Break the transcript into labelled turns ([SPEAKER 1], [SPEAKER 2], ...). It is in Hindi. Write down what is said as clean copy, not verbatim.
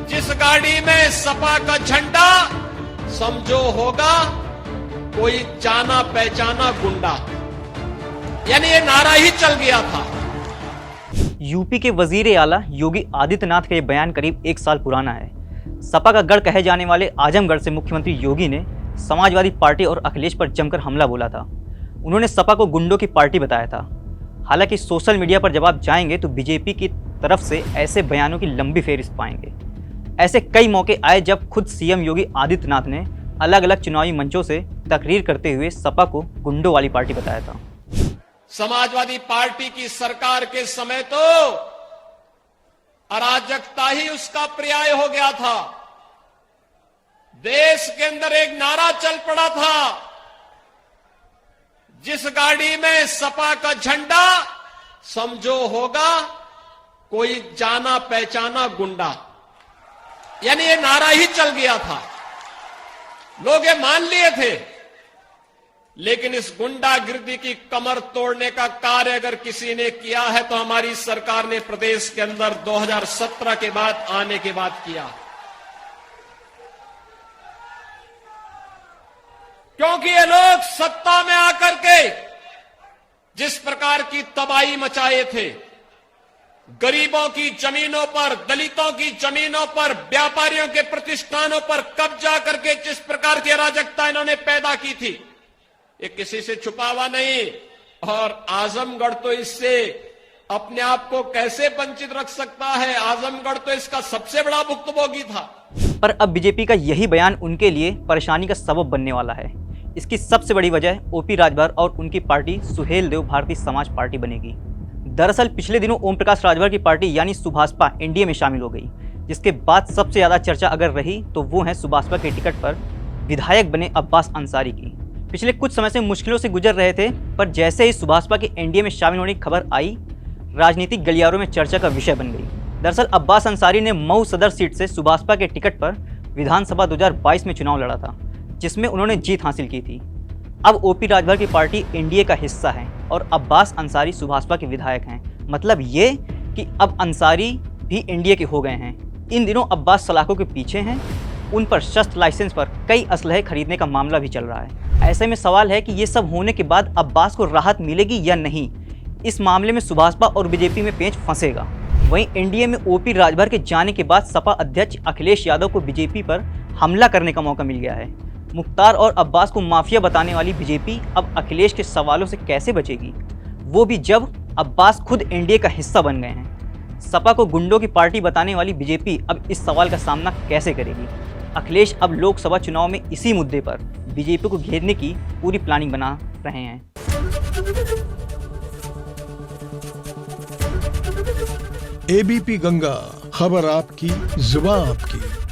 [SPEAKER 1] जिस गाड़ी में सपा का झंडा समझो होगा कोई जाना पहचाना गुंडा, यानी ये नारा ही चल गया था।
[SPEAKER 2] यूपी के वजीर आला योगी आदित्यनाथ का ये बयान करीब 1 साल पुराना है। सपा का गढ़ कहे जाने वाले आजमगढ़ से मुख्यमंत्री योगी ने समाजवादी पार्टी और अखिलेश पर जमकर हमला बोला था। उन्होंने सपा को गुंडों की पार्टी बताया था। हालांकि सोशल मीडिया पर जब आप जाएंगे तो बीजेपी की तरफ से ऐसे बयानों की लंबी फेहरिस्त पाएंगे। ऐसे कई मौके आए जब खुद सीएम योगी आदित्यनाथ ने अलग अलग चुनावी मंचों से तकरीर करते हुए सपा को गुंडों वाली पार्टी बताया था।
[SPEAKER 1] समाजवादी पार्टी की सरकार के समय तो अराजकता ही उसका पर्याय हो गया था। देश के अंदर एक नारा चल पड़ा था, जिस गाड़ी में सपा का झंडा समझो होगा कोई जाना पहचाना गुंडा, यानी ये नारा ही चल गया था। लोग ये मान लिए थे। लेकिन इस गुंडागिर्दी की कमर तोड़ने का कार्य अगर किसी ने किया है तो हमारी सरकार ने प्रदेश के अंदर 2017 के बाद आने के बाद किया। क्योंकि ये लोग सत्ता में आकर के जिस प्रकार की तबाही मचाए थे, गरीबों की जमीनों पर, दलितों की जमीनों पर, व्यापारियों के प्रतिष्ठानों पर कब्जा करके जिस प्रकार की अराजकता इन्होंने पैदा की थी, ये किसी से छुपा हुआ नहीं। और आजमगढ़ तो इससे अपने आप को कैसे वंचित रख सकता है? आजमगढ़ तो इसका सबसे बड़ा भुक्तभोगी था।
[SPEAKER 2] पर अब बीजेपी का यही बयान उनके लिए परेशानी का सबब बनने वाला है। इसकी सबसे बड़ी वजह ओपी राजभर और उनकी पार्टी सुहेलदेव भारतीय समाज पार्टी बनेगी। दरअसल पिछले दिनों ओम प्रकाश राजभर की पार्टी यानी सुभाषपा एनडीए में शामिल हो गई, जिसके बाद सबसे ज्यादा चर्चा अगर रही तो वो है सुभाषपा के टिकट पर विधायक बने अब्बास अंसारी की। पिछले कुछ समय से मुश्किलों से गुजर रहे थे, पर जैसे ही सुभाषपा के एनडीए में शामिल होने की खबर आई, राजनीतिक गलियारों में चर्चा का विषय बन गई। दरअसल अब्बास अंसारी ने मऊ सदर सीट से सुभाषपा के टिकट पर विधानसभा 2022 में चुनाव लड़ा था, जिसमें उन्होंने जीत हासिल की थी। अब ओपी राजभर की पार्टी एनडीए का हिस्सा है और अब्बास अंसारी सुभाषपा के विधायक हैं। मतलब ये कि अब अंसारी भी एनडीए के हो गए हैं। इन दिनों अब्बास सलाखों के पीछे हैं। उन पर शस्त्र लाइसेंस पर कई असलहे खरीदने का मामला भी चल रहा है। ऐसे में सवाल है कि ये सब होने के बाद अब्बास को राहत मिलेगी या नहीं। इस मामले में सुभाषपा और बीजेपी में पेंच फंसेगा। वहीं एनडीए में ओपी राजभर के जाने के बाद सपा अध्यक्ष अखिलेश यादव को बीजेपी पर हमला करने का मौका मिल गया है। मुख्तार और अब्बास को माफिया बताने वाली बीजेपी अब अखिलेश के सवालों से कैसे बचेगी, वो भी जब अब्बास खुद एनडीए का हिस्सा बन गए हैं। सपा को गुंडों की पार्टी बताने वाली बीजेपी अब इस सवाल का सामना कैसे करेगी। अखिलेश अब लोकसभा चुनाव में इसी मुद्दे पर बीजेपी को घेरने की पूरी प्लानिंग बना रहे हैं।
[SPEAKER 3] एबीपी गंगा, खबर आपकी, जुबान आपकी।